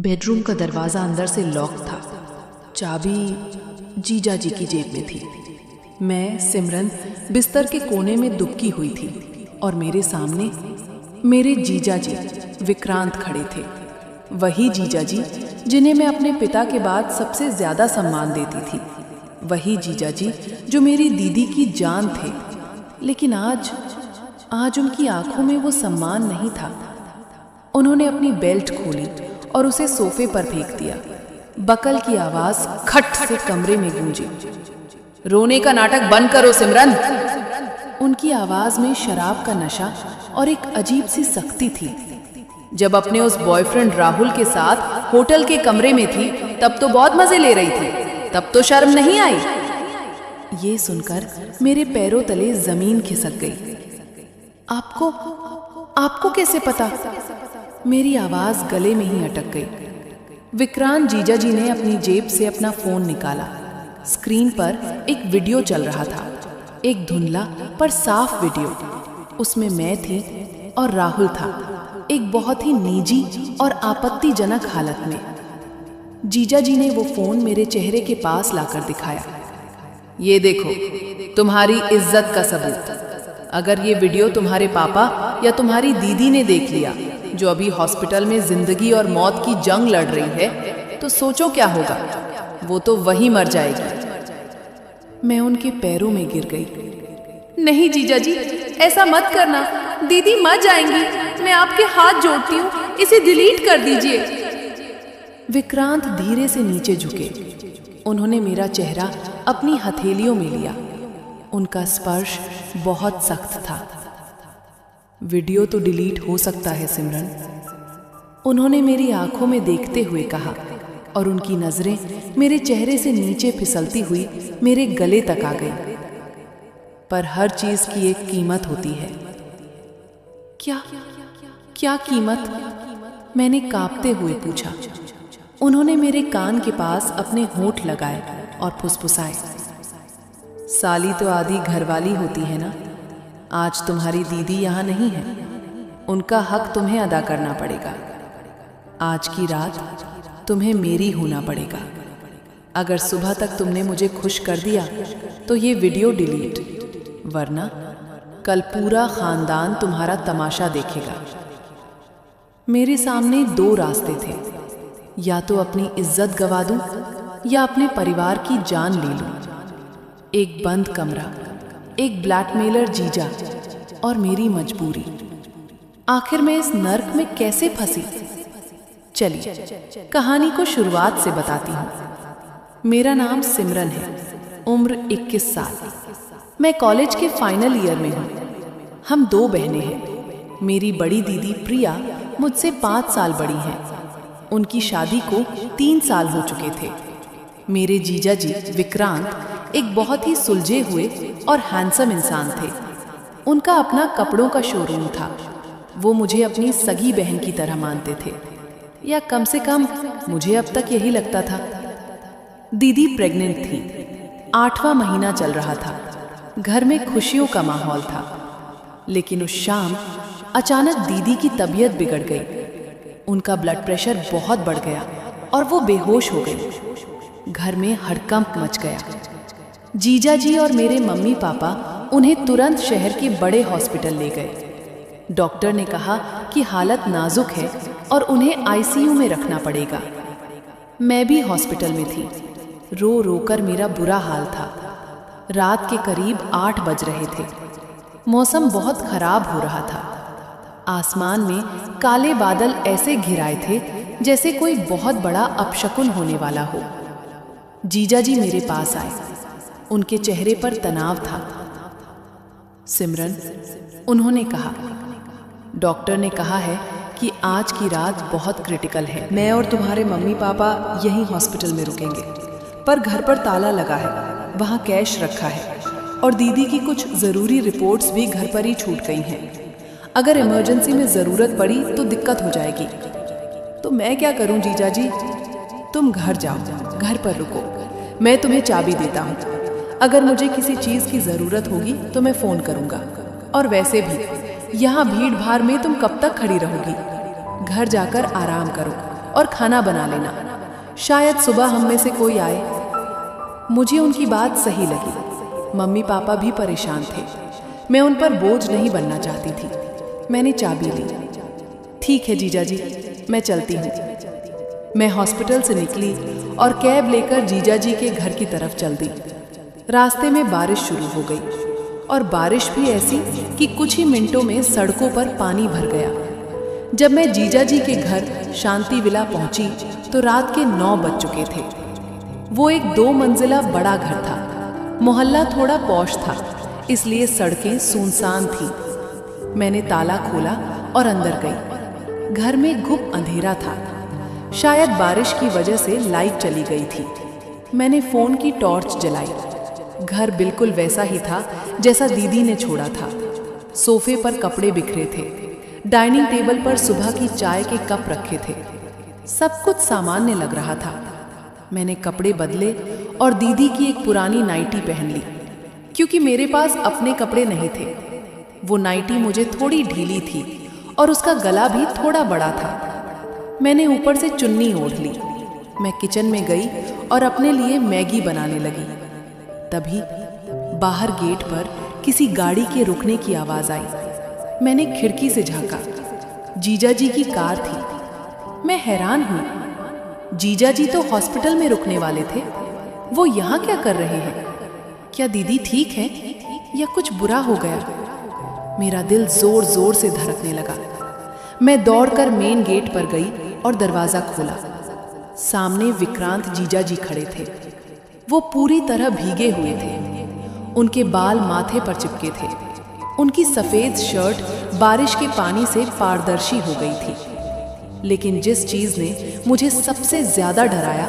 Bedroom का दरवाज़ा अंदर से लॉक था। चाबी जीजा जी की जेब में थी। मैं सिमरन बिस्तर के कोने में दुबकी हुई थी और मेरे सामने मेरे जीजा जी विक्रांत खड़े थे। वही जीजा जी जिन्हें मैं अपने पिता के बाद सबसे ज़्यादा सम्मान देती थी। वही जीजा जी जो मेरी दीदी की जान थे। लेकिन आज उनकी आंखों में वो सम्मान नहीं था। उन्होंने अपनी बेल्ट खोली और उसे सोफे पर फेंक दिया। बकल की आवाज खट से कमरे में गूंजी। रोने का नाटक बंद करो सिमरन। उनकी आवाज में शराब का नशा और एक अजीब सी सख्ती थी। जब अपने उस बॉयफ्रेंड राहुल के साथ होटल के कमरे में थी तब तो बहुत मजे ले रही थी, तब तो शर्म नहीं आई। ये सुनकर मेरे पैरों तले जमीन खिसक गई। आपको कैसे पता? मेरी आवाज गले में ही अटक गई। विक्रांत जीजा जी ने अपनी जेब से अपना फोन निकाला। स्क्रीन पर एक वीडियो चल रहा था, एक धुंधला पर साफ वीडियो। उसमें मैं थी और राहुल था, एक बहुत ही निजी और आपत्तिजनक हालत में। जीजा जी ने वो फोन मेरे चेहरे के पास लाकर दिखाया। ये देखो, तुम्हारी इज्जत का सबूत। अगर ये वीडियो तुम्हारे पापा या तुम्हारी दीदी ने देख लिया, जो अभी हॉस्पिटल में जिंदगी और मौत की जंग लड़ रही है, तो सोचो क्या होगा। वो तो वहीं मर जाएगी। मैं उनके पैरों में गिर गई। नहीं जीजा जी, ऐसा मत करना, दीदी मर जाएंगी। मैं आपके हाथ जोड़ती हूँ, इसे डिलीट कर दीजिए। विक्रांत धीरे से नीचे झुके। उन्होंने मेरा चेहरा अपनी हथेलियों में लिया। उनका स्पर्श बहुत सख्त था। वीडियो तो डिलीट हो सकता है सिमरन, उन्होंने मेरी आंखों में देखते हुए कहा, और उनकी नजरें मेरे चेहरे से नीचे फिसलती हुई मेरे गले तक आ गई। पर हर चीज की एक कीमत होती है। क्या कीमत? मैंने कांपते हुए पूछा। उन्होंने मेरे कान के पास अपने होंठ लगाए और फुसफुसाए। साली तो आधी घरवाली होती है ना। आज तुम्हारी दीदी यहाँ नहीं है, उनका हक तुम्हें अदा करना पड़ेगा। आज की रात तुम्हें मेरी होना पड़ेगा। अगर सुबह तक तुमने मुझे खुश कर दिया तो ये वीडियो डिलीट, वरना कल पूरा खानदान तुम्हारा तमाशा देखेगा। मेरे सामने दो रास्ते थे, या तो अपनी इज्जत गवा दूं या अपने परिवार की जान ले लूं। एक बंद कमरा, एक ब्लैकमेलर जीजा और मेरी मजबूरी। आखिर मैं इस नर्क में कैसे फंसी? चलिए कहानी को शुरुआत से बताती हूँ। मेरा नाम सिमरन है, उम्र 21 साल। मैं कॉलेज के फाइनल ईयर में हूँ। हम दो बहनें हैं। मेरी बड़ी दीदी प्रिया मुझसे 5 साल बड़ी हैं। उनकी शादी को 3 साल हो चुके थे। मेरे जीजा जी विक्रांत एक बहुत ही सुलझे हुए और हैंडसम इंसान थे। उनका अपना कपड़ों का शोरूम था। वो मुझे अपनी सगी बहन की तरह मानते थे, या कम से कम मुझे अब तक यही लगता था। दीदी प्रेग्नेंट थी, 8वां महीना चल रहा था। घर में खुशियों का माहौल था। लेकिन उस शाम अचानक दीदी की तबीयत बिगड़ गई। उनका ब्लड प्रेशर बहुत बढ़ गया और वो बेहोश हो गई। घर में हड़कंप मच गया। जीजा जी और मेरे मम्मी पापा उन्हें तुरंत शहर के बड़े हॉस्पिटल ले गए। डॉक्टर ने कहा कि हालत नाजुक है और उन्हें आईसीयू में रखना पड़ेगा। मैं भी हॉस्पिटल में थी। रो रो कर मेरा बुरा हाल था। रात के करीब 8 बज रहे थे। मौसम बहुत खराब हो रहा था। आसमान में काले बादल ऐसे घिराए थे जैसे कोई बहुत बड़ा अपशकुन होने वाला हो। जीजा जी मेरे पास आए। उनके चेहरे पर तनाव था। सिमरन, उन्होंने कहा, डॉक्टर ने कहा है कि आज की रात बहुत क्रिटिकल है। मैं और तुम्हारे मम्मी पापा यहीं हॉस्पिटल में रुकेंगे, पर घर पर ताला लगा है, वहाँ कैश रखा है और दीदी की कुछ ज़रूरी रिपोर्ट्स भी घर पर ही छूट गई हैं। अगर इमरजेंसी में ज़रूरत पड़ी तो दिक्कत हो जाएगी। तो मैं क्या करूँ जीजा जी? तुम घर जाओ, घर पर रुको, मैं तुम्हें चाबी देता हूँ। अगर मुझे किसी चीज़ की ज़रूरत होगी तो मैं फ़ोन करूँगा। और वैसे भी यहाँ भीड़ भाड़ में तुम कब तक खड़ी रहोगी? घर जाकर आराम करो, और खाना बना लेना, शायद सुबह हम में से कोई आए। मुझे उनकी बात सही लगी। मम्मी पापा भी परेशान थे, मैं उन पर बोझ नहीं बनना चाहती थी। मैंने चाबी ली। ठीक है जीजा जी, मैं चलती हूँ। मैं हॉस्पिटल से निकली और कैब लेकर जीजा जी के घर की तरफ चल दी। रास्ते में बारिश शुरू हो गई, और बारिश भी ऐसी कि कुछ ही मिनटों में सड़कों पर पानी भर गया। जब मैं जीजा जी के घर शांति विला पहुंची तो रात के 9 बज चुके थे। वो एक 2 मंजिला बड़ा घर था। मोहल्ला थोड़ा पौश था, इसलिए सड़कें सुनसान थी। मैंने ताला खोला और अंदर गई। घर में गुप अंधेरा था, शायद बारिश की वजह से लाइट चली गई थी। मैंने फोन की टॉर्च जलाई। घर बिल्कुल वैसा ही था जैसा दीदी ने छोड़ा था। सोफे पर कपड़े बिखरे थे, डाइनिंग टेबल पर सुबह की चाय के कप रखे थे। सब कुछ सामान्य लग रहा था। मैंने कपड़े बदले और दीदी की एक पुरानी नाइटी पहन ली, क्योंकि मेरे पास अपने कपड़े नहीं थे। वो नाइटी मुझे थोड़ी ढीली थी और उसका गला भी थोड़ा बड़ा था। मैंने ऊपर से चुन्नी ओढ़ ली। मैं किचन में गई और अपने लिए मैगी बनाने लगी। तभी बाहर गेट पर किसी गाड़ी के रुकने की आवाज आई। मैंने खिड़की से झांका। जीजा जी की कार थी। मैं हैरान हुई। जीजा जी तो हॉस्पिटल में रुकने वाले थे, वो यहाँ क्या कर रहे हैं? क्या दीदी ठीक है या कुछ बुरा हो गया? मेरा दिल जोर जोर से धड़कने लगा। मैं दौड़कर मेन गेट पर गई और दरवाजा खोला। सामने विक्रांत जीजा जी खड़े थे। वो पूरी तरह भीगे हुए थे। उनके बाल माथे पर चिपके थे। उनकी सफेद शर्ट बारिश के पानी से पारदर्शी हो गई थी। लेकिन जिस चीज ने मुझे सबसे ज्यादा डराया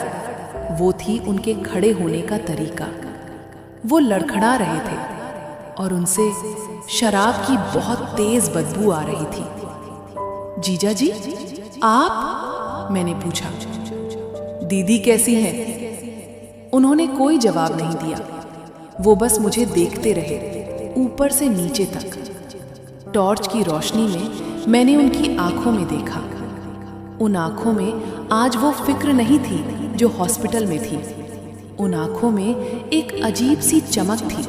वो थी उनके खड़े होने का तरीका। वो लड़खड़ा रहे थे और उनसे शराब की बहुत तेज बदबू आ रही थी। जीजा जी, आप? मैंने पूछा। दीदी कैसी हैं? उन्होंने कोई जवाब नहीं दिया। वो बस मुझे देखते रहे, ऊपर से नीचे तक। टॉर्च की रोशनी में मैंने उनकी आंखों में देखा। उन आंखों में आज वो फिक्र नहीं थी जो हॉस्पिटल में थी। उन आंखों में एक अजीब सी चमक थी,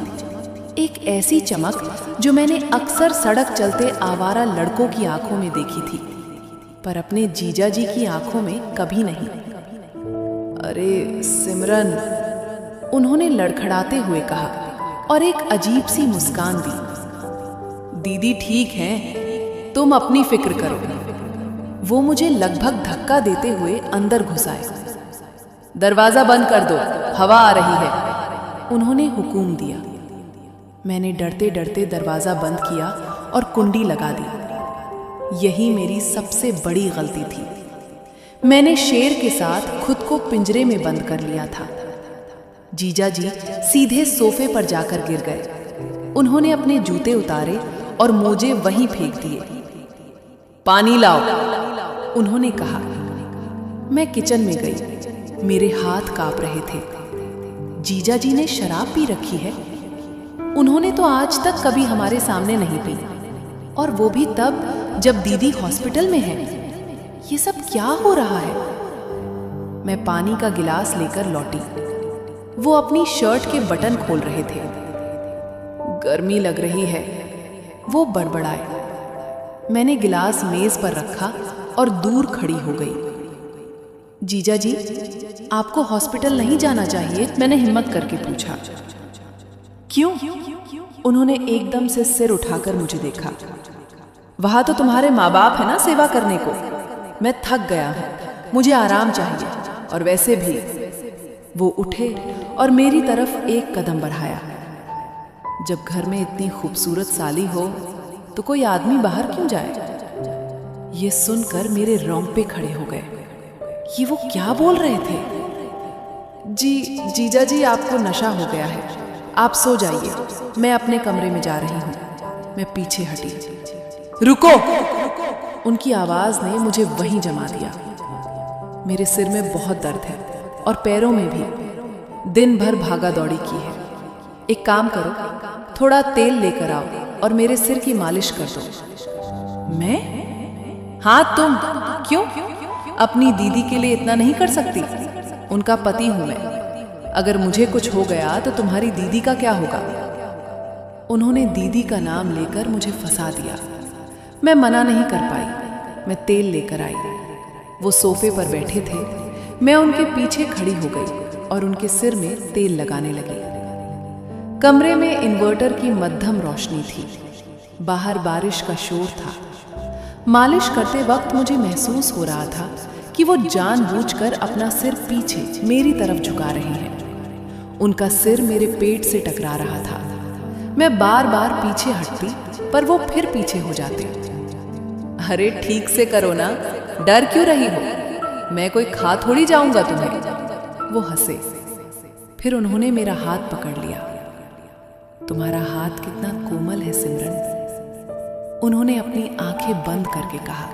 एक ऐसी चमक जो मैंने अक्सर सड़क चलते आवारा लड़कों की आंखों में देखी थी, पर अपने जीजा जी की आंखों में कभी नहीं। अरे सिमरन, उन्होंने लड़खड़ाते हुए कहा और एक अजीब सी मुस्कान दी। दीदी ठीक हैं, तुम अपनी फिक्र करो। वो मुझे लगभग धक्का देते हुए अंदर घुसाए। दरवाजा बंद कर दो, हवा आ रही है, उन्होंने हुक्म दिया। मैंने डरते डरते दरवाजा बंद किया और कुंडी लगा दी। यही मेरी सबसे बड़ी गलती थी। मैंने शेर के साथ खुद को पिंजरे में बंद कर लिया था। जीजा जी सीधे सोफे पर जाकर गिर गए। उन्होंने अपने जूते उतारे और मोजे वहीं फेंक दिए। पानी लाओ, उन्होंने कहा। मैं किचन में गई। मेरे हाथ कांप रहे थे। जीजा जी ने शराब पी रखी है। उन्होंने तो आज तक कभी हमारे सामने नहीं पी, और वो भी तब जब दीदी हॉस्पिटल में है। ये सब क्या हो रहा है? मैं पानी का गिलास लेकर लौटी। वो अपनी शर्ट के बटन खोल रहे थे। गर्मी लग रही है, वो बड़बड़ाए। मैंने गिलास मेज पर रखा और दूर खड़ी हो गई। जीजा जी, आपको हॉस्पिटल नहीं जाना चाहिए? मैंने हिम्मत करके पूछा। क्यों? उन्होंने एकदम से सिर उठाकर मुझे देखा। वहां तो तुम्हारे माँ बाप है ना सेवा करने को। मैं थक गया हूं, मुझे आराम चाहिए। और वैसे भी वो उठे और मेरी तरफ एक कदम बढ़ाया। जब घर में इतनी खूबसूरत साली हो तो कोई आदमी बाहर क्यों जाए? ये सुनकर मेरे रोंगटे खड़े हो गए। ये वो क्या बोल रहे थे? जीजा जी, आपको नशा हो गया है, आप सो जाइए, मैं अपने कमरे में जा रही हूं। मैं पीछे हटी। रुको! उनकी आवाज ने मुझे वहीं जमा दिया। मेरे सिर में बहुत दर्द है और पैरों में भी। दिन भर भागा दौड़ी की है। एक काम करो, थोड़ा तेल लेकर आओ और मेरे सिर की मालिश कर दो। मैं? हाँ तुम। क्यों? अपनी दीदी के लिए इतना नहीं कर सकती? उनका पति हूं मैं। अगर मुझे कुछ हो गया तो तुम्हारी दीदी का क्या होगा? उन्होंने दीदी का नाम लेकर मुझे फंसा दिया। मैं मना नहीं कर पाई। मैं तेल लेकर आई। वो सोफे पर बैठे थे। मैं उनके पीछे खड़ी हो गई और उनके सिर में तेल लगाने लगी। कमरे में इन्वर्टर की मध्यम रोशनी थी। बाहर बारिश का शोर था। मालिश करते वक्त मुझे महसूस हो रहा था कि वो जानबूझकर अपना सिर पीछे मेरी तरफ झुका रहे हैं। उनका सिर मेरे पेट से टकरा रहा था। मैं बार बार पीछे हटती पर वो फिर पीछे हो जाते। अरे ठीक से करो ना, डर क्यों रही हो? मैं कोई खा थोड़ी जाऊंगा तुम्हें। वो हंसे। फिर उन्होंने मेरा हाथ पकड़ लिया। तुम्हारा हाथ कितना कोमल है सिमरन, उन्होंने अपनी आंखें बंद करके कहा।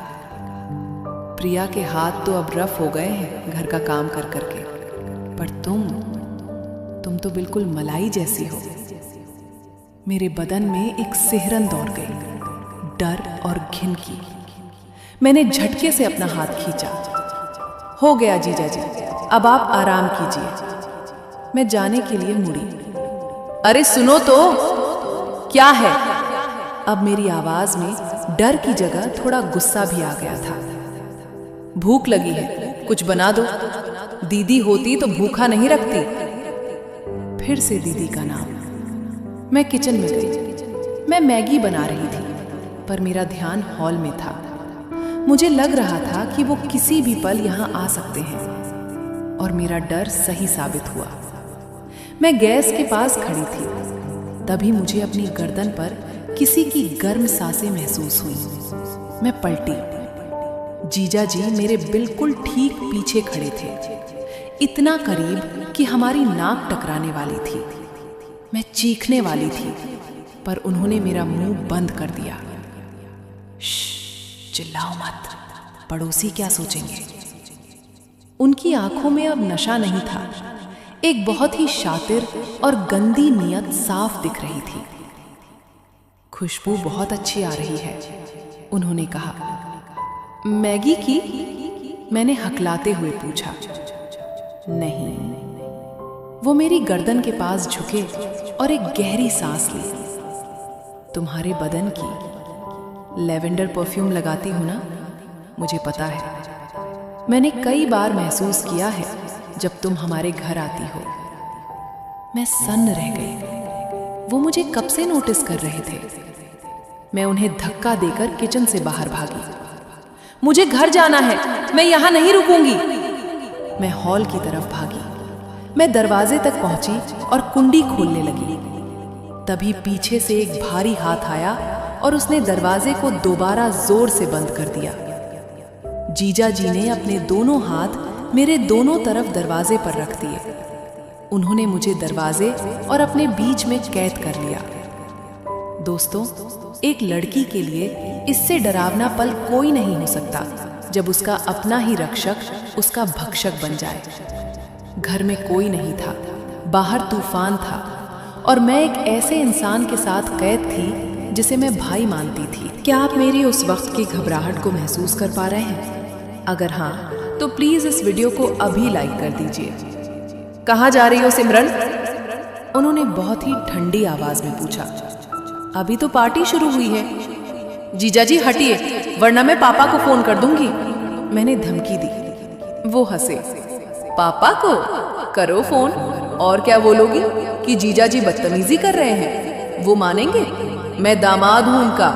प्रिया के हाथ तो अब रफ हो गए हैं घर का काम कर करके, पर तुम तो बिल्कुल मलाई जैसी हो। मेरे बदन में एक सिहरन दौड़ गई, डर और घिन की। मैंने झटके से अपना हाथ खींचा। हो गया जीजा जी, अब आप आराम कीजिए। मैं जाने के लिए मुड़ी। अरे सुनो तो, क्या है? अब मेरी आवाज में डर की जगह थोड़ा गुस्सा भी आ गया था। भूख लगी है, कुछ बना दो। दीदी होती तो भूखा नहीं रखती। फिर से दीदी का नाम। मैं किचन में गई। मैं मैगी बना रही थी, पर मेरा ध्यान हॉल में था। मुझे लग रहा था कि वो किसी भी पल यहां आ सकते हैं, और मेरा डर सही साबित हुआ। मैं गैस के पास खड़ी थी। तभी मुझे अपनी गर्दन पर किसी की गर्म सांसें महसूस हुई। मैं पलटी। जीजा जी मेरे बिल्कुल ठीक पीछे खड़े थे, इतना करीब कि हमारी नाक टकराने वाली थी। मैं चीखने वाली थी, पर उन्होंने मेरा मुंह बंद कर दिया। श्श, चिल्लाओ मत, पड़ोसी क्या सोचेंगे। उनकी आंखों में अब नशा नहीं था। एक बहुत ही शातिर और गंदी नियत साफ दिख रही थी। खुशबू बहुत अच्छी आ रही है, उन्होंने कहा। मैगी की? मैंने हकलाते हुए पूछा। नहीं। वो मेरी गर्दन के पास झुके और एक गहरी सांस ली। तुम्हारे बदन की लैवेंडर परफ्यूम लगाती हूं ना, मुझे पता है। मैंने कई बार महसूस किया है जब तुम हमारे घर आती हो। मैं सन्न रह गई। वो मुझे कब से नोटिस कर रहे थे। मैं उन्हें धक्का देकर किचन से बाहर भागी। मुझे घर जाना है, मैं यहां नहीं रुकूंगी। मैं हॉल की तरफ भागी। मैं दरवाजे तक पहुंची और कुंडी खोलने लगी। तभी पीछे से एक भारी हाथ आया और उसने दरवाजे को दोबारा जोर से बंद कर दिया। जीजा जी ने अपने दोनों हाथ मेरे दोनों तरफ दरवाजे पर रख दिए। उन्होंने मुझे दरवाजे और अपने बीच में कैद कर लिया। दोस्तों, एक लड़की के लिए इससे डरावना पल कोई नहीं हो सकता जब उसका अपना ही रक्षक उसका भक्षक बन जाए। घर में कोई नहीं था, बाहर तूफान था, और मैं एक ऐसे इंसान के साथ कैद थी जिसे मैं भाई मानती थी। क्या आप मेरी उस वक्त की घबराहट को महसूस कर पा रहे हैं? अगर हाँ, तो प्लीज इस वीडियो को अभी लाइक कर दीजिए। कहाँ जा रही हो सिमरन? उन्होंने बहुत ही ठंडी आवाज में पूछा। अभी तो पार्टी शुरू हुई है। जीजा जी हटिए, वरना मैं पापा को फोन कर दूंगी। मैंने धमकी दी। वो हंसे। पापा को करो फोन, और क्या बोलोगी कि जीजा जी बदतमीजी कर रहे हैं? वो मानेंगे? मैं दामाद हूं उनका।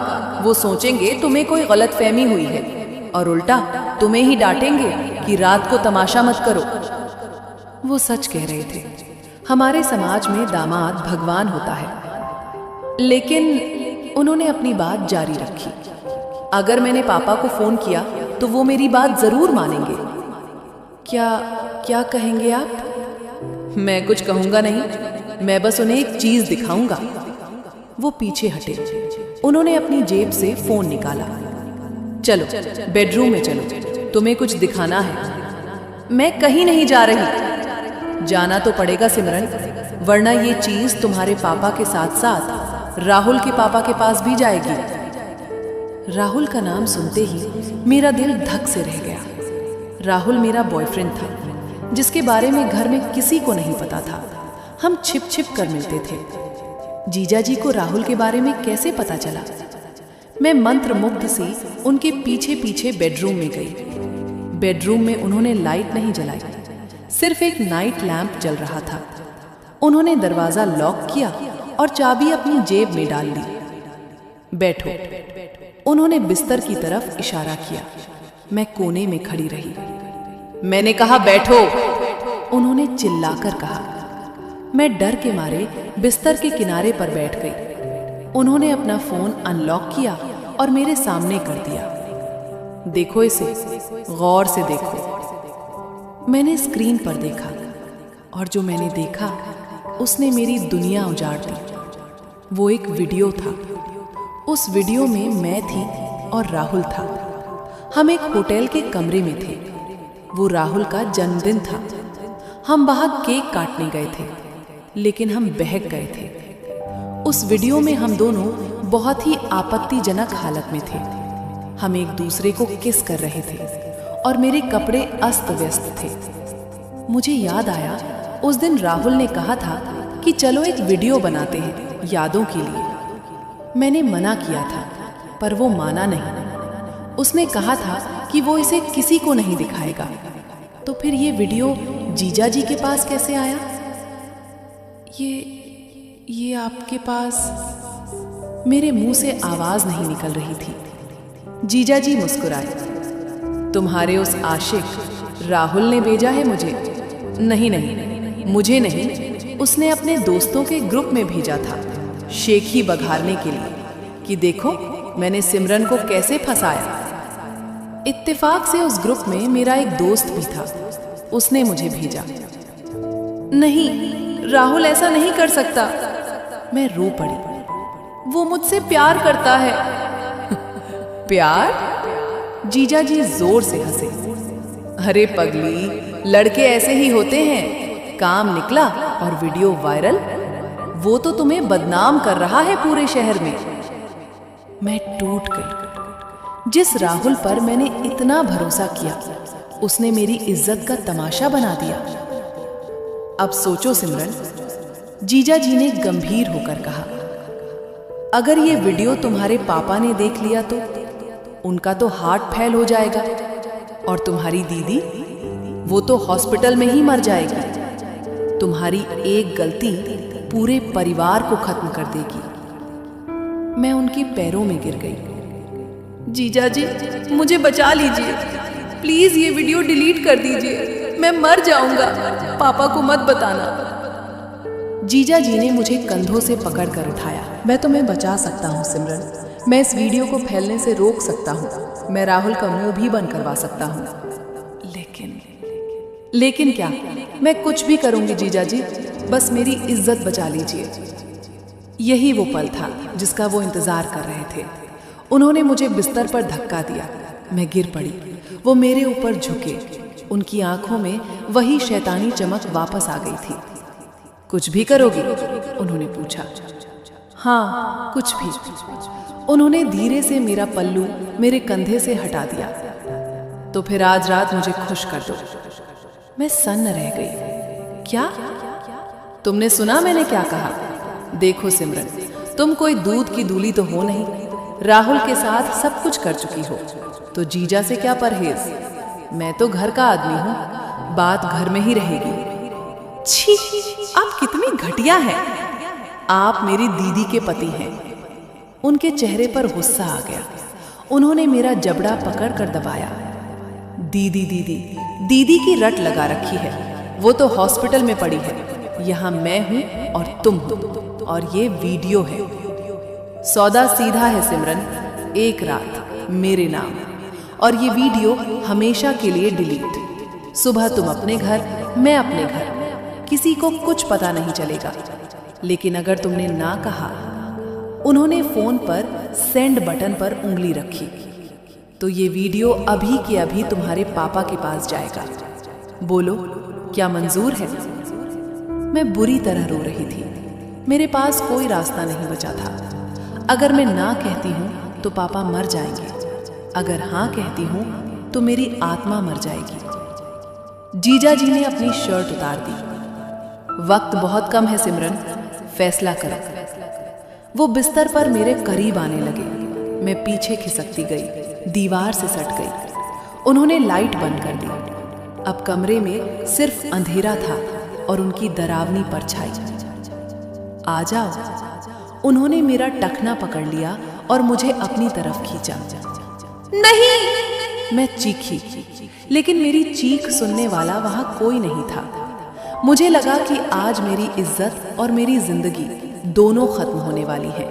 वो सोचेंगे तुम्हें कोई गलतफहमी हुई है, और उल्टा तुम्हें ही डांटेंगे कि रात को तमाशा मत करो। वो सच कह रहे थे। हमारे समाज में दामाद भगवान होता है। लेकिन उन्होंने अपनी बात जारी रखी। अगर मैंने पापा को फोन किया तो वो मेरी बात जरूर मानेंगे। क्या कहेंगे आप? मैं कुछ कहूंगा नहीं, मैं बस उन्हें एक चीज दिखाऊंगा। वो पीछे हटे। उन्होंने अपनी जेब से फोन निकाला। चलो बेडरूम में चलो, तुम्हें कुछ दिखाना है। मैं कहीं नहीं जा रही। जाना तो पड़ेगा सिमरन, वरना ये चीज तुम्हारे पापा के साथ साथ राहुल के पापा के पास भी जाएगी। राहुल का नाम सुनते ही मेरा दिल धक से रह गया। राहुल मेरा बॉयफ्रेंड था, जिसके बारे में घर में किसी को नहीं पता था। हम छिप छिप कर मिलते थे। जीजा जी को राहुल के बारे में कैसे पता चला? मैं मंत्रमुग्ध सी उनके पीछे पीछे बेडरूम में गई। बेडरूम में उन्होंने लाइट नहीं जलाई, सिर्फ एक नाइट लैंप जल रहा था। उन्होंने दरवाजा लॉक किया और चाबी अपनी जेब में डाल ली। बैठो, उन्होंने बिस्तर की तरफ इशारा किया। मैं कोने में खड़ी रही। मैंने कहा बैठो, उन्होंने चिल्लाकर कहा। मैं डर के मारे बिस्तर के किनारे पर बैठ गई। उन्होंने अपना फोन अनलॉक किया और मेरे सामने कर दिया। देखो इसे, गौर से देखो। मैंने स्क्रीन पर देखा और जो मैंने देखा उसने मेरी दुनिया उजाड़ दी। वो एक वीडियो था। उस वीडियो में मैं थी और राहुल था। हम एक होटल के कमरे में थे। वो राहुल का जन्मदिन था। हम वहां केक काटने गए थे, लेकिन हम बहक गए थे। उस वीडियो में हम दोनों बहुत ही आपत्तिजनक हालत में थे। हम एक दूसरे को किस कर रहे थे और मेरे कपड़े अस्त व्यस्त थे। मुझे याद आया, उस दिन राहुल ने कहा था कि चलो एक वीडियो बनाते हैं यादों के लिए। मैंने मना किया था, पर वो माना नहीं। उसने कहा था कि वो इसे किसी को नहीं दिखाएगा। तो फिर ये वीडियो जीजा जी के पास कैसे आया? ये आपके पास? मेरे मुंह से आवाज नहीं निकल रही थी। जीजा जी मुस्कुराए। तुम्हारे उस आशिक राहुल ने भेजा है मुझे। नहीं नहीं, मुझे नहीं, उसने अपने दोस्तों के ग्रुप में भेजा था, शेखी बघारने के लिए कि देखो मैंने सिमरन को कैसे फंसाया। इत्तेफाक से उस ग्रुप में मेरा एक दोस्त भी था, उसने मुझे भेजा। नहीं, राहुल ऐसा नहीं कर सकता। मैं रो पड़ी। वो मुझसे प्यार करता है। प्यार? जीजा जी जोर से हंसे। अरे पगली, लड़के ऐसे ही होते हैं। काम निकला और वीडियो वायरल। वो तो तुम्हें बदनाम कर रहा है पूरे शहर में। मैं टूट गई। जिस राहुल पर मैंने इतना भरोसा किया, उसने मेरी इज्जत का तमाशा बना दिया। अब सोचो सिमरन, जीजा जी ने गंभीर होकर कहा, अगर ये वीडियो तुम्हारे पापा ने देख लिया तो उनका तो हार्ट फेल हो जाएगा। और तुम्हारी दीदी, वो तो हॉस्पिटल में ही मर जाएगी। तुम्हारी एक गलती पूरे परिवार को खत्म कर देगी। मैं उनके पैरों में गिर गई। जीजा जी, मुझे बचा लीजिए। प्लीज ये वीडियो डिलीट कर दीजिए। मैं मर जाऊंगा। पापा को मत बताना। जीजा जी ने मुझे कंधों से पकड़कर उठाया। मैं तुम्हें बचा सकता हूँ सिमरन। मैं इस वीडियो को फैलने से रोक सकता हूँ। मैं राहुल का मुंह भी बंद करवा सकता हूँ। लेकिन क्या? मैं कुछ भी करूंगी जीजा जी, बस मेरी इज्जत बचा लीजिए। यही वो पल था जिसका वो इंतजार कर रहे थे। उन्होंने मुझे बिस्तर पर धक्का दिया। मैं गिर पड़ी। वो मेरे ऊपर झुके। उनकी आंखों में वही शैतानी चमक वापस आ गई थी। कुछ भी करोगी? उन्होंने पूछा। हाँ, कुछ भी। उन्होंने धीरे से मेरा पल्लू मेरे कंधे से हटा दिया। तो फिर आज रात मुझे खुश कर दो। मैं सन्न रह गई। क्या? तुमने सुना मैंने क्या कहा? देखो सिमरन, तुम कोई दूध की दूली तो हो नहीं। राहुल के साथ सब कुछ कर चुकी हो, तो जीजा से क्या परहेज? मैं तो घर का आदमी हूँ, बात घर में ही रहेगी। छी, आप कितनी घटिया हैं। आप मेरी दीदी के पति हैं। उनके चेहरे पर गुस्सा आ गया। उन्होंने मेरा जबड़ा पकड़कर दबाया। दीदी दीदी दीदी की रट लगा रखी है। वो तो हॉस्पिटल में पड़ी है। यहाँ मैं हूँ और तुम हो, और ये वीडियो है। सौदा सीधा है सिमरन, एक रात मेरे नाम, और ये वीडियो हमेशा के लिए डिलीट। सुबह तुम अपने घर, मैं अपने घर, किसी को कुछ पता नहीं चलेगा। लेकिन अगर तुमने ना कहा, उन्होंने फोन पर सेंड बटन पर उंगली रखी, तो ये वीडियो अभी के अभी तुम्हारे पापा के पास जाएगा। बोलो, क्या मंजूर है? मैं बुरी तरह रो रही थी। मेरे पास कोई रास्ता नहीं बचा था। अगर मैं ना कहती हूँ तो पापा मर जाएंगे। अगर हाँ कहती हूँ तो मेरी आत्मा मर जाएगी। जीजा जी ने अपनी शर्ट उतार दी। वक्त बहुत कम है सिमरन, फैसला करो। वो बिस्तर पर मेरे करीब आने लगे। मैं पीछे खिसकती गई, दीवार से सट गई। उन्होंने लाइट बंद कर दी। अब कमरे में सिर्फ अंधेरा था और उनकी डरावनी परछाई। आ जाओ। उन्होंने मेरा टखना पकड़ लिया और मुझे अपनी तरफ खींचा। नहीं! मैं चीखी, लेकिन मेरी चीख सुनने वाला वहां कोई नहीं था। मुझे लगा कि आज मेरी इज्जत और मेरी जिंदगी दोनों खत्म होने वाली है।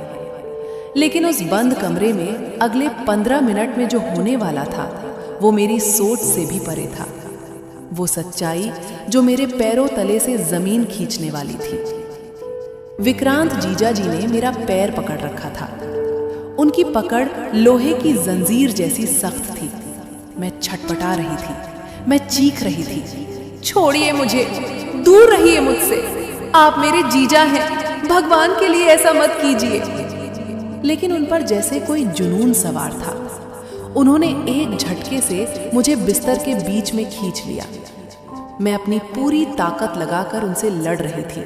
लेकिन उस बंद कमरे में अगले 15 मिनट में जो होने वाला था वो मेरी सोच से भी परे था। वो सच्चाई जो मेरे पैरों तले से जमीन खींचने वाली थी। विक्रांत जीजा जी ने मेरा पैर पकड़ रखा था। उनकी पकड़ लोहे की जंजीर जैसी सख्त थी। मैं छटपटा रही थी, मैं चीख रही थी, छोड़िए मुझे, दूर रहिए मुझसे, आप मेरे जीजा हैं, भगवान के लिए ऐसा मत कीजिए। लेकिन उन पर जैसे कोई जुनून सवार था। उन्होंने एक झटके से मुझे बिस्तर के बीच में खींच लिया। मैं अपनी पूरी ताकत लगाकर उनसे लड़ रही थी।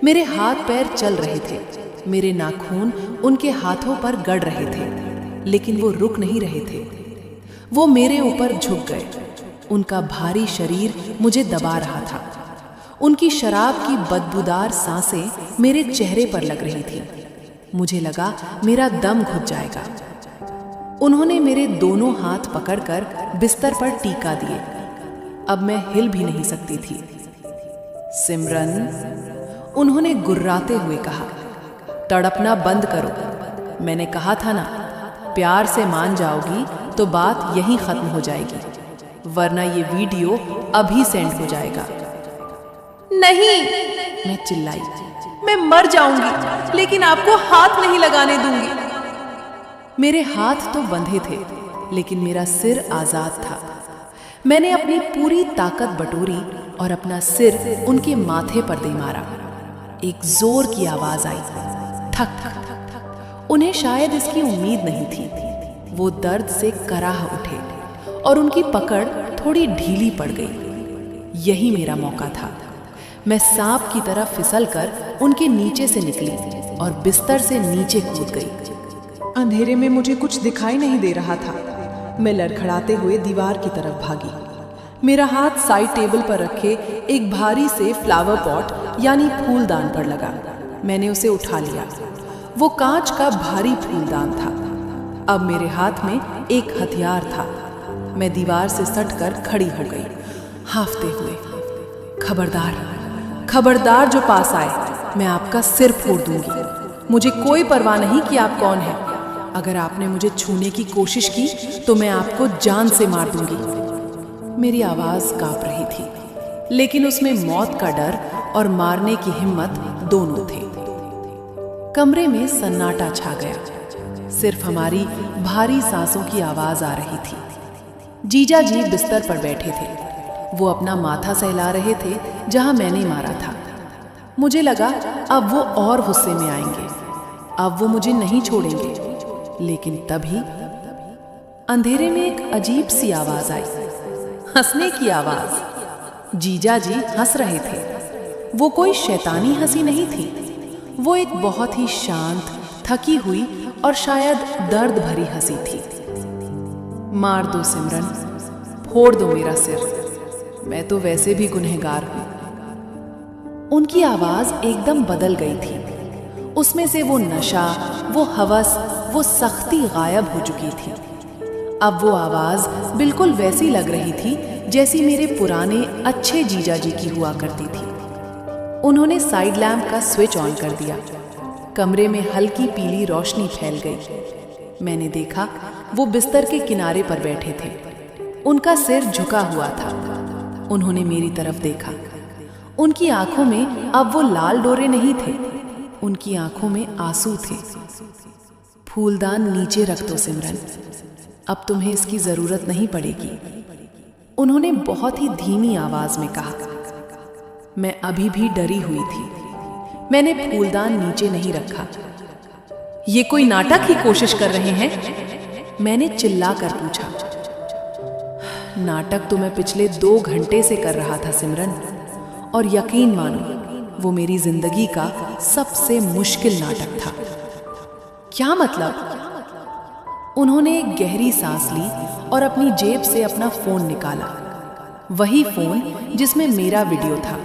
मेरे हाथ पैर चल रहे थे, मेरे नाखून उनके हाथों पर गड़ रहे थे, लेकिन वो रुक नहीं रहे थे। वो मेरे ऊपर झुक गए। उनका भारी शरीर मुझे दबा रहा था। उनकी शराब की बदबूदार सांसें मेरे चेहरे पर लग रही थी। मुझे लगा मेरा दम घुट जाएगा। उन्होंने मेरे दोनों हाथ पकड़कर बिस्तर पर टीका दिए। अब मैं हिल भी नहीं सकती थी। सिमरन, उन्होंने गुर्राते हुए कहा, तड़पना बंद करो। मैंने कहा था ना, प्यार से मान जाओगी तो बात यहीं खत्म हो जाएगी, वरना ये वीडियो अभी सेंड हो जाएगा। नहीं! मैं चिल्लाई, मैं मर जाऊंगी, लेकिन आपको हाथ नहीं लगाने दूंगी। मेरे हाथ तो बंधे थे, लेकिन मेरा सिर आजाद था। मैंने अपनी पूरी ताकत बटोरी और अपना सिर उनके माथे पर दे मारा। एक जोर की आवाज आई, ठक ठक। उन्हें शायद इसकी उम्मीद नहीं थी। वो दर्द से कराह उठे और उनकी पकड़ थोड़ी ढीली पड़ गई। यही मेरा मौका था। मैं सांप की तरह फिसलकर उनके नीचे से निकली और बिस्तर से नीचे कूद गई। अंधेरे में मुझे कुछ दिखाई नहीं दे रहा था। मैं लड़खड़ाते हुए दीवार की तरफ भागी। मेरा हाथ साइड टेबल पर रखे एक भारी से फ्लावर पॉट यानी फूलदान पर लगा। मैंने उसे उठा लिया। वो कांच का भारी फूलदान था। अब मेरे हाथ में एक हथियार था। मैं दीवार से सटकर खड़ी हो गई, हांफते हुए। खबरदार, खबरदार जो पास आए, मैं आपका सिर फोड़ दूंगी। मुझे कोई परवाह नहीं कि आप कौन हैं। अगर आपने मुझे छूने की कोशिश की तो मैं आपको जान से मार दूंगी। मेरी आवाज कांप रही थी, लेकिन उसमें मौत का डर और मारने की हिम्मत दोनों थे। कमरे में सन्नाटा छा गया। सिर्फ हमारी भारी सांसों की आवाज आ रही थी। जीजा जी बिस्तर पर बैठे थे। वो अपना माथा सहला रहे थे जहां मैंने मारा था। मुझे लगा अब वो और गुस्से में आएंगे, अब वो मुझे नहीं छोड़ेंगे। लेकिन तभी अंधेरे में एक अजीब सी आवाज आई, हंसने की आवाज। जीजा जी हंस रहे थे। वो कोई शैतानी हंसी नहीं थी। वो एक बहुत ही शांत, थकी हुई और शायद दर्द भरी हंसी थी। मार दो सिमरन, फोड़ दो मेरा सिर, मैं तो वैसे भी गुनहगार हूं। उनकी आवाज एकदम बदल गई थी। उसमें से वो नशा, वो हवस, वो सख्ती गायब हो चुकी थी। अब वो आवाज बिल्कुल वैसी लग रही थी जैसी मेरे पुराने अच्छे जीजा जी की हुआ करती थी। उन्होंने साइड लैंप का स्विच ऑन कर दिया। कमरे में हल्की पीली रोशनी फैल गई। मैंने देखा वो बिस्तर के किनारे पर बैठे थे। उनका सिर झुका हुआ था। उन्होंने मेरी तरफ देखा। उनकी आंखों में अब वो लाल डोरे नहीं थे, उनकी आंखों में आंसू थे। फूलदान नीचे रख दो सिमरन, अब तुम्हें इसकी जरूरत नहीं पड़ेगी, उन्होंने बहुत ही धीमी आवाज में कहा। मैं अभी भी डरी हुई थी। मैंने फूलदान नीचे नहीं रखा। ये कोई नाटक की कोशिश कर रहे हैं? मैंने चिल्लाकर पूछा। नाटक तो मैं पिछले 2 घंटे से कर रहा था सिमरन, और यकीन मानो वो मेरी जिंदगी का सबसे मुश्किल नाटक था। क्या मतलब? उन्होंने एक गहरी सांस ली और अपनी जेब से अपना फोन निकाला, वही फोन जिसमें मेरा वीडियो था।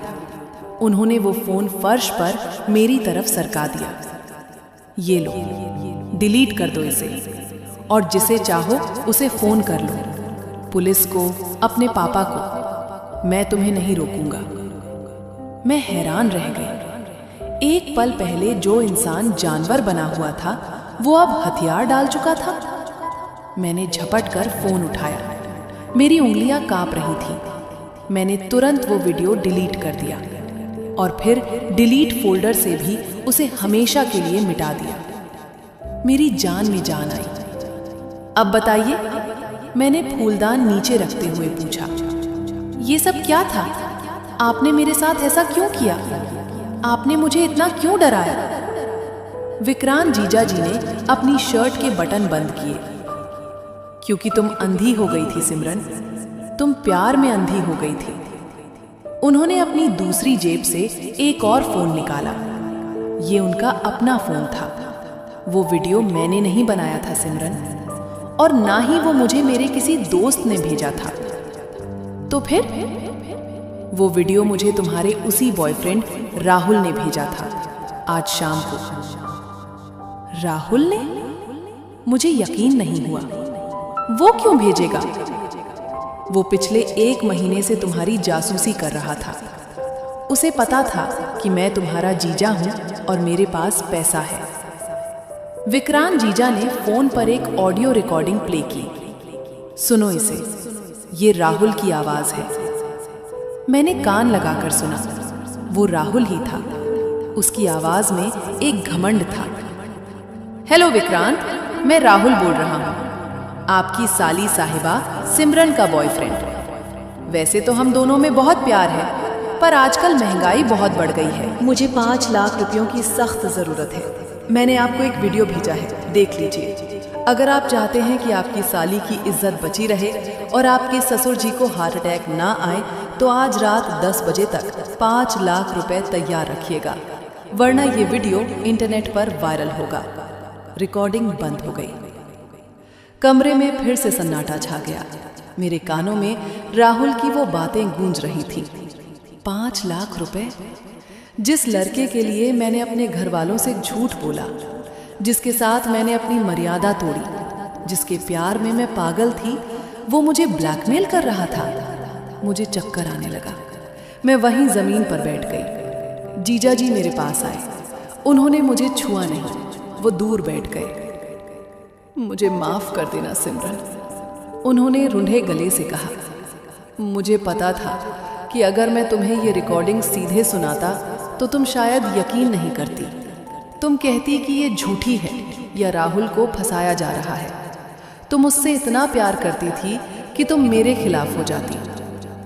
उन्होंने वो फोन फर्श पर मेरी तरफ सरका दिया। ये लो, डिलीट कर दो इसे, और जिसे चाहो उसे फोन कर लो, पुलिस को, अपने पापा को, मैं तुम्हें नहीं रोकूंगा। मैं हैरान रह गई। एक पल पहले जो इंसान जानवर बना हुआ था वो अब हथियार डाल चुका था। मैंने झपट कर फोन उठाया। मेरी उंगलियां कांप रही थी। मैंने तुरंत वो वीडियो डिलीट कर दिया और फिर डिलीट फोल्डर से भी उसे हमेशा के लिए मिटा दिया। मेरी जान में जान आई। अब बताइए, मैंने फूलदान नीचे रखते हुए पूछा, ये सब क्या था? आपने मेरे साथ ऐसा क्यों किया? आपने मुझे इतना क्यों डराया? विक्रांत जीजा जी ने अपनी शर्ट के बटन बंद किए। क्योंकि तुम अंधी हो गई थी सिमरन, तुम प्यार में अंधी हो गई थी। उन्होंने अपनी दूसरी जेब से एक और फोन निकाला। ये उनका अपना फोन था। वो वीडियो मैंने नहीं बनाया था सिमरन, और ना ही वो मुझे मेरे किसी दोस्त ने भेजा था। तो फिर वो वीडियो मुझे तुम्हारे उसी बॉयफ्रेंड राहुल ने भेजा था आज शाम को। राहुल ने? मुझे यकीन नहीं हुआ। वो क्यों भेजेगा? वो पिछले 1 महीने से तुम्हारी जासूसी कर रहा था। उसे पता था कि मैं तुम्हारा जीजा हूं और मेरे पास पैसा है। विक्रांत जीजा ने फोन पर एक ऑडियो रिकॉर्डिंग प्ले की। सुनो इसे, ये राहुल की आवाज है। मैंने कान लगाकर सुना। वो राहुल ही था। उसकी आवाज में एक घमंड था। हेलो विक्रांत, मैं राहुल बोल रहा हूँ, आपकी साली साहिबा सिमरन का बॉयफ्रेंड। वैसे तो हम दोनों में बहुत प्यार है, पर आजकल महंगाई बहुत बढ़ गई है। मुझे 5 लाख रुपयों की सख्त जरूरत है। मैंने आपको एक वीडियो भेजा है, देख लीजिए। अगर आप चाहते हैं कि आपकी साली की इज्जत बची रहे और आपके ससुर जी को हार्ट अटैक ना आए, तो आज रात 10 बजे तक 5 लाख रुपए तैयार रखिएगा, वरना ये वीडियो इंटरनेट पर वायरल होगा। रिकॉर्डिंग बंद हो गई। कमरे में फिर से सन्नाटा छा गया। मेरे कानों में राहुल की वो बातें गूंज रही थीं। 5 लाख रुपए? जिस लड़के के लिए मैंने अपने घर वालों से झूठ बोला, जिसके साथ मैंने अपनी मर्यादा तोड़ी, जिसके प्यार में मैं पागल थी, वो मुझे ब्लैकमेल कर रहा था। मुझे चक्कर आने लगा। मैं वहीं जमीन पर बैठ गई। जीजा जी मेरे पास आए। उन्होंने मुझे छुआ नहीं, वो दूर बैठ गए। मुझे माफ कर देना सिमरन, उन्होंने रूंधे गले से कहा। मुझे पता था कि अगर मैं तुम्हें ये रिकॉर्डिंग सीधे सुनाता तो तुम शायद यकीन नहीं करती। तुम कहती कि ये झूठी है या राहुल को फंसाया जा रहा है। तुम मुझसे इतना प्यार करती थी कि तुम मेरे खिलाफ हो जाती।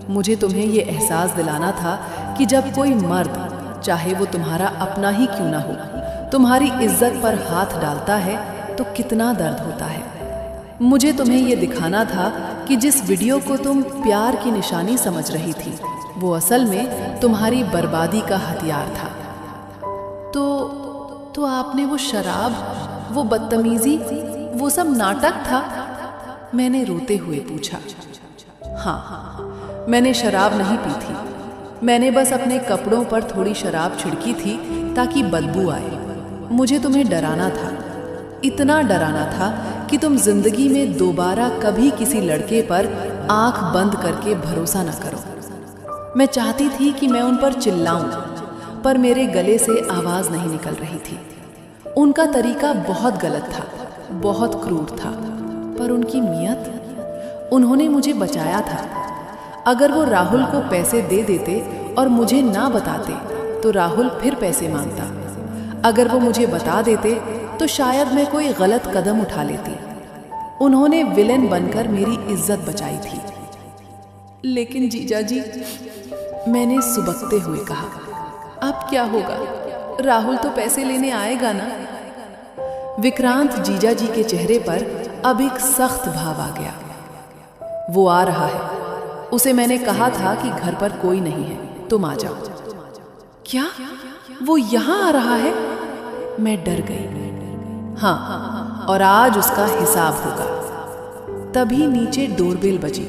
मुझे तुम्हें ये एहसास दिलाना था कि जब कोई मर्द, चाहे वो तुम्हारा अपना ही क्यों ना हो, तुम्हारी इज्जत पर हाथ डालता है तो कितना दर्द होता है। मुझे तुम्हें ये दिखाना था कि जिस वीडियो को तुम प्यार की निशानी समझ रही थी, वो असल में तुम्हारी बर्बादी का हथियार था। तो आपने वो शराब, वो बदतमीजी, वो सब नाटक था? मैंने रोते हुए पूछा। हाँ, मैंने शराब नहीं पी थी। मैंने बस अपने कपड़ों पर थोड़ी शराब छिड़की थी ताकि बदबू आए। मुझे तुम्हें डराना था, इतना डराना था कि तुम जिंदगी में दोबारा कभी किसी लड़के पर आंख बंद करके भरोसा न करो। मैं चाहती थी कि मैं उन पर चिल्लाऊं, पर मेरे गले से आवाज नहीं निकल रही थी। उनका तरीका बहुत गलत था, बहुत क्रूर था, पर उनकी नीयत, उन्होंने मुझे बचाया था। अगर वो राहुल को पैसे दे देते और मुझे ना बताते तो राहुल फिर पैसे मांगता। अगर वो मुझे बता देते तो शायद मैं कोई गलत कदम उठा लेती। उन्होंने विलेन बनकर मेरी इज्जत बचाई थी। लेकिन जीजा जी, मैंने सुबकते हुए कहा, अब क्या होगा? राहुल तो पैसे लेने आएगा ना? विक्रांत जीजा जी के चेहरे पर अब एक सख्त भाव आ गया। वो आ रहा है, उसे मैंने कहा था कि घर पर कोई नहीं है, तुम आ जाओ। क्या वो यहाँ आ रहा है? मैं डर गई। हाँ, और आज उसका हिसाब होगा। तभी नीचे डोरबेल बजी।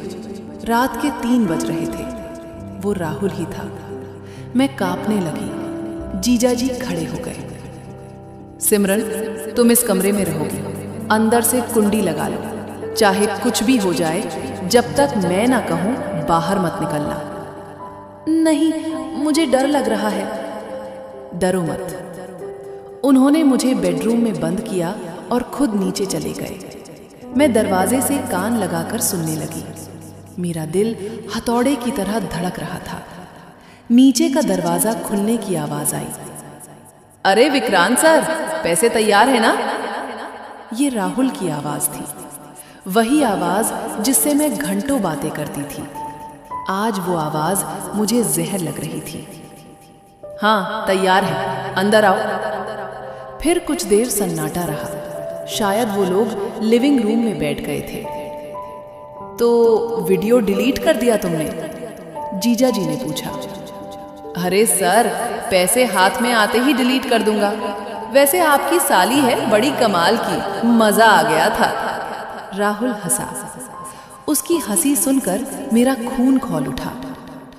रात के 3 बज रहे थे। वो राहुल ही था। मैं कांपने लगी। जीजाजी खड़े हो गए। सिमरन, तुम इस कमरे में रहोगी। अंदर से कुंडी लगा लो। चाहे कुछ भी हो जाए, जब तक मैं ना कहूं बाहर मत निकलना। नहीं, मुझे डर लग रहा है। डरो मत। उन्होंने मुझे बेडरूम में बंद किया और खुद नीचे चले गए। मैं दरवाजे से कान लगाकर सुनने लगी। मेरा दिल हथौड़े की तरह धड़क रहा था। नीचे का दरवाजा खुलने की आवाज आई। अरे विक्रांत सर, पैसे तैयार है ना? ये राहुल की आवाज थी। वही आवाज जिससे मैं घंटों बातें करती थी। आज वो आवाज मुझे जहर लग रही थी। हाँ, तैयार है, अंदर आओ। फिर कुछ देर सन्नाटा रहा। शायद वो लोग लिविंग रूम में बैठ गए थे। तो वीडियो डिलीट कर दिया तुमने? जीजाजी ने पूछा। अरे सर, पैसे हाथ में आते ही डिलीट कर दूंगा। वैसे आपकी साली है बड़ी कमाल की, मजा आ गया था। राहुल हंसा। उसकी हंसी सुनकर मेरा खून खौल उठा।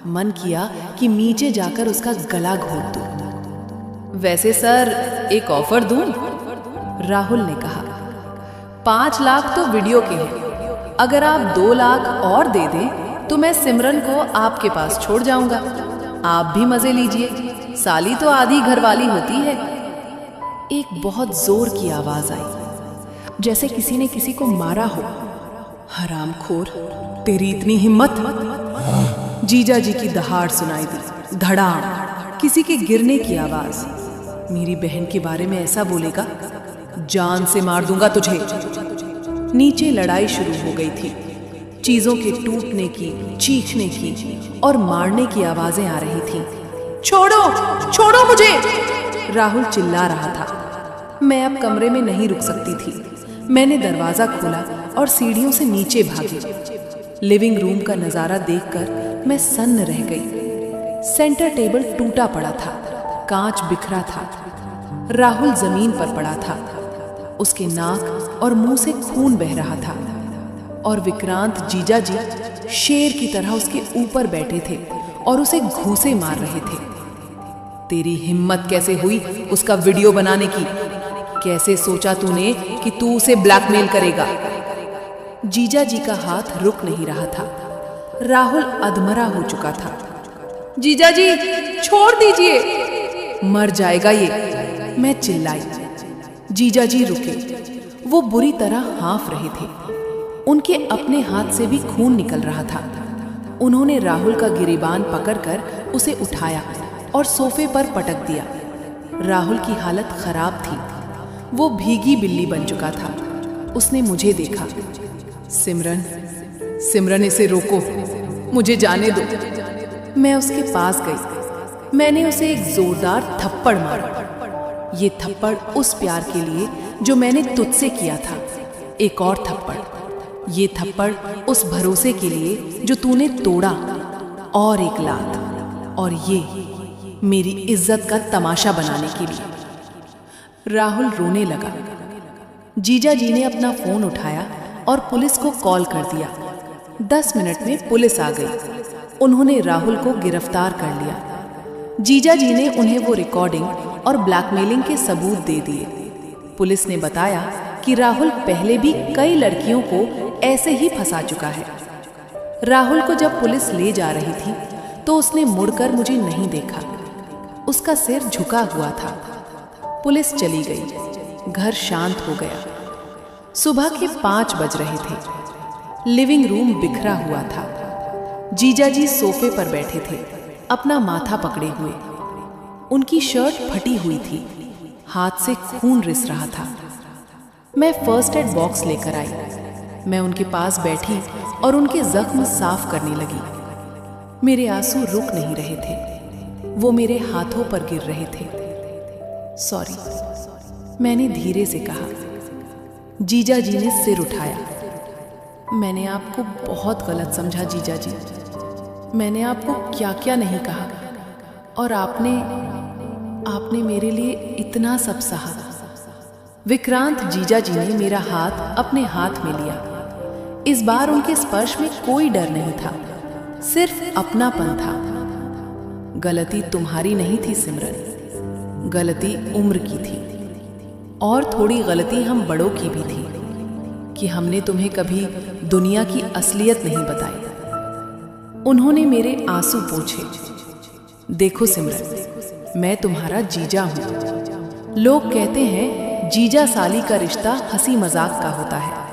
मन किया कि नीचे जाकर उसका गला घोट दूं। वैसे सर, एक ऑफर दूं? राहुल ने कहा। 5 लाख तो वीडियो के हैं। अगर आप 2 लाख और दे दें तो मैं सिमरन को आपके पास छोड़ जाऊंगा। आप भी मजे लीजिए। साली तो आधी घरवाली होती है। एक बहुत जोर की आवाज आई, जैसे किसी ने किसी को मारा हो। हरामखोर, तेरी इतनी हिम्मत! जीजाजी की दहाड़ सुनाई दी। धड़ाम, किसी के गिरने की आवाज। मेरी बहन के बारे में ऐसा बोलेगा? जान से मार दूंगा तुझे। नीचे लड़ाई शुरू हो गई थी। चीजों के टूटने की, चीखने की और मारने की आवाजें आ रही थीं। छोड़ो, छोड़ो मुझे! राहुल चिल्ला रहा था। मैं अब कमरे में नहीं रुक सकती थी। मैंने दरवाजा खोला और सीढ़ियों से नीचे भागी। लिविंग रूम का नजारा देखकर मैं सन्न रह गई। सेंटर टेबल टूटा पड़ा था, कांच बिखरा था। राहुल जमीन पर पड़ा था। उसके नाक और मुंह से खून बह रहा था और विक्रांत जीजाजी शेर की तरह उसके ऊपर बैठे थे और उसे घूंसे मार रहे थे। तेरी हिम्मत कैसे हुई उसका वीडियो बनाने की? कैसे सोचा तूने कि तू उसे ब्लैकमेल करेगा? जीजाजी का हाथ रुक नहीं रहा था। राहुल अधमरा हो चुका था। जीजाजी, छोड़ दीजिए, मर जाएगा ये, मैं चिल्लाई। जीजाजी रुके। वो बुरी तरह हाँफ रहे थे। उनके अपने हाथ से भी खून निकल रहा था। उन्होंने राहुल का गिरेबान पकड़कर उसे उठाया और सोफे पर पटक दिया। राहुल की हालत खराब थी। वो भीगी बिल्ली बन चुका था। उसने मुझे देखा। सिमरन, सिमरन, इसे रोको, मुझे जाने दो। मैं उसके पास गई। मैंने उसे एक जोरदार थप्पड़ मारा। ये थप्पड़ उस प्यार के लिए जो मैंने तुझसे किया था। एक और थप्पड़। ये थप्पड़ उस भरोसे के लिए जो तूने तोड़ा। और एक लात। और ये मेरी इज्जत का तमाशा बनाने के लिए। राहुल रोने लगा। जीजाजी ने अपना फोन उठाया और पुलिस को कॉल कर दिया। 10 मिनट में पुलिस आ गई। उन्होंने राहुल को गिरफ्तार कर लिया। जीजाजी ने उन्हें वो रिकॉर्डिंग और ब्लैकमेलिंग के सबूत दे दिए। पुलिस ने बताया कि राहुल पहले भी कई लड़कियों को ऐसे ही फंसा चुका है। राहुल को जब पुलिस ले जा रही थी तो उसने मुड़कर मुझे नहीं देखा। उसका सिर झुका हुआ था। पुलिस चली गई। घर शांत हो गया। सुबह के 5 बज रहे थे। लिविंग रूम बिखरा हुआ था। जीजाजी सोफे पर बैठे थे, अपना माथा पकड़े हुए। उनकी शर्ट फटी हुई थी। हाथ से खून रिस रहा था। मैं फर्स्ट एड बॉक्स लेकर आई। मैं उनके पास बैठी और उनके जख्म साफ करने लगी। मेरे आंसू रुक नहीं रहे थे। वो मेरे हाथों पर गिर रहे थे। सॉरी, मैंने धीरे से कहा। जीजाजी ने सिर उठाया। मैंने आपको बहुत गलत समझा जीजाजी। मैंने आपको क्या क्या नहीं कहा, और आपने मेरे लिए इतना सब सहा। विक्रांत जीजा जी ने मेरा हाथ अपने हाथ में लिया। इस बार उनके स्पर्श में कोई डर नहीं था, सिर्फ अपनापन था। गलती तुम्हारी नहीं थी सिमरन, गलती उम्र की थी, और थोड़ी गलती हम बड़ों की भी थी कि हमने तुम्हें कभी दुनिया की असलियत नहीं बताई। उन्होंने मेरे आंसू पोंछे। देखो सिमरन, मैं तुम्हारा जीजा हूं। लोग कहते हैं जीजा साली का रिश्ता हंसी मजाक का होता है,